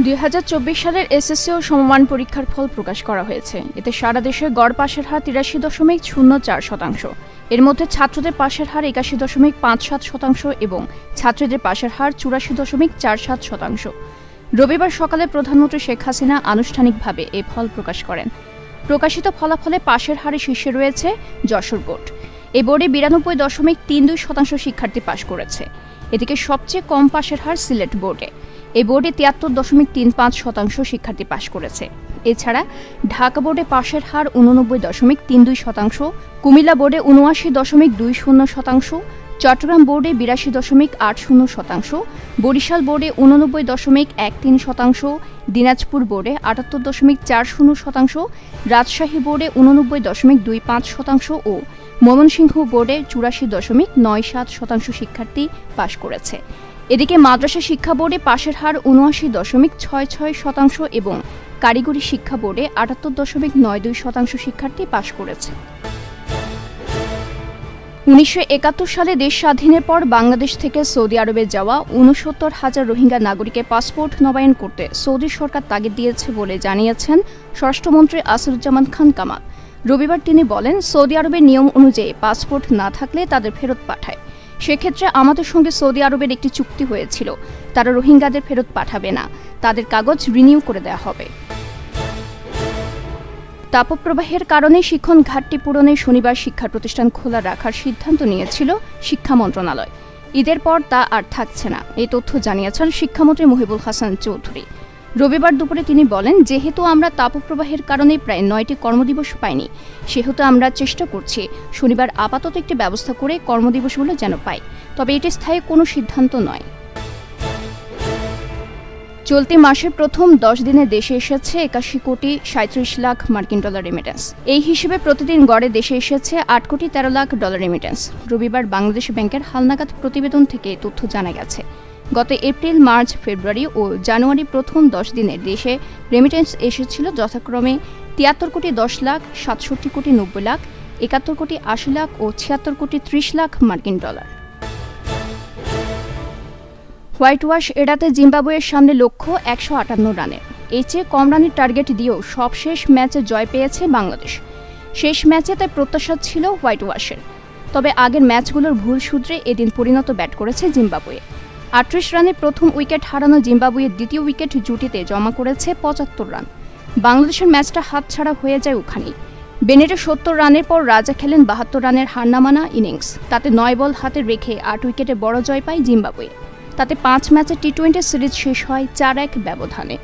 2024 সালের এসএসসি ও সমমান পরীক্ষার ফল প্রকাশ করা হয়েছে। এতে সারা দেশে গড় পাশের হার 83.04%। এর মধ্যে ছাত্রদের পাশের হার 81.57% এবং ছাত্রীদের পাশের হার 84.47%। রবিবার সকালে প্রধানমন্ত্রী শেখ হাসিনা আনুষ্ঠানিকভাবে এই ফল প্রকাশ করেন। প্রকাশিত ফলাফলে পাশের হারে শীর্ষে রয়েছে যশোর বোর্ড। এই বোর্ডে 92.32% শিক্ষার্থী পাশ করেছে। এদিকে সবচেয়ে কম পাশের হার সিলেট বোর্ডে। এই বোর্ডে 73.35% শিক্ষার্থী পাশ করেছে। এছাড়া ঢাকা বোর্ডে পাশের হার 89.32%, কুমিল্লা বোর্ডে 79.20%, চট্টগ্রাম বোর্ডে 82.80%, বরিশাল বোর্ডে 89.13%, দিনাজপুর বোর্ডে 78.40%, রাজশাহী বোর্ডে 89.25% ও ময়মনসিংহ বোর্ডে 84.97% শিক্ষার্থী পাশ করেছে। এদিকে মাদ্রাসা শিক্ষা বোর্ডে পাশের হার 79.66% এবং কারিগরি শিক্ষা বোর্ডে 78.92% শিক্ষার্থী পাশ করেছে। 1971 সালে দেশ স্বাধীনের পর বাংলাদেশ থেকে সৌদি আরবে যাওয়া 69,000 রোহিঙ্গা নাগরিকের পাসপোর্ট নবায়ন করতে সৌদি সরকার তাগিদ দিয়েছে বলে জানিয়েছেন স্বরাষ্ট্রমন্ত্রী আসাদুজ্জামান খান কামাল। রবিবার তিনি বলেন, সৌদি আরবের নিয়ম অনুযায়ী পাসপোর্ট না থাকলে তাদের ফেরত পাঠায়। সেক্ষেত্রে আমাদের সঙ্গে সৌদি আরবের একটি চুক্তি হয়েছিল, তারা রোহিঙ্গাদের ফেরত পাঠাবে না, তাদের কাগজ রিনিউ করে দেওয়া হবে। তাপপ্রবাহের কারণে শিক্ষণ ঘাটতি পূরণে শনিবার শিক্ষা প্রতিষ্ঠান খোলা রাখার সিদ্ধান্ত নিয়েছিল শিক্ষা মন্ত্রণালয়। ঈদের পর তা আর থাকছে না, এই তথ্য জানিয়েছেন শিক্ষামন্ত্রী মহিবুল হাসান চৌধুরী। রবিবার দুপুরে তিনি বলেন, যেহেতু আমরা তাপপ্রবাহের কারণে প্রায় 9টি কর্মদিবস পাইনি, সেহেতু আমরা চেষ্টা করছি শনিবার আপাতত একটি ব্যবস্থা করে কর্মদিবসগুলো যেন পাই, তবে এটি স্থায়ী কোনো সিদ্ধান্ত নয়। চলতি মাসের প্রথম 10 দিনে দেশে এসেছে 81.37 লাখ মার্কিন ডলার রেমিটেন্স। এই হিসেবে প্রতিদিন গড়ে দেশে এসেছে 8.13 লাখ ডলার রেমিটেন্স। রবিবার বাংলাদেশ ব্যাংকের হালনাগাদ প্রতিবেদন থেকে তথ্য জানা গেছে। গত এপ্রিল, মার্চ, ফেব্রুয়ারি ও জানুয়ারি প্রথম 10 দিনে দেশে রেমিটেন্স এসেছিল যথাক্রমে 73.10 লাখ, 67.90 লাখ, 71.80 লাখ ও 76.30 লাখ মার্কিন ডলার। হোয়াইট ওয়াশ এড়াতে জিম্বাবুয়ের সামনে লক্ষ্য 158 রানের। এর চেয়ে কম রানের টার্গেট দিয়েও সবশেষ ম্যাচে জয় পেয়েছে বাংলাদেশ। শেষ ম্যাচে তাই প্রত্যাশা ছিল হোয়াইট ওয়াশের, তবে আগের ম্যাচগুলোর ভুল সূত্রে এদিন পরিণত ব্যাট করেছে জিম্বাবুয়ে। 38 রানে প্রথম উইকেট হারানো জিম্বাবুয়ের দ্বিতীয় উইকেট জুটিতে জমা করেছে 75 রান। বাংলাদেশের ম্যাচটা হাতছাড়া হয়ে যায় ওখানেই। বেনেটে 70 রানের পর রাজা খেলেন 72 রানের হারনামানা ইনিংস। তাতে 9 বল হাতে রেখে 8 উইকেটে বড় জয় পায় জিম্বাবুয়ে। তাতে 5 ম্যাচের টি-20 সিরিজ শেষ হয় 4-1 ব্যবধানে।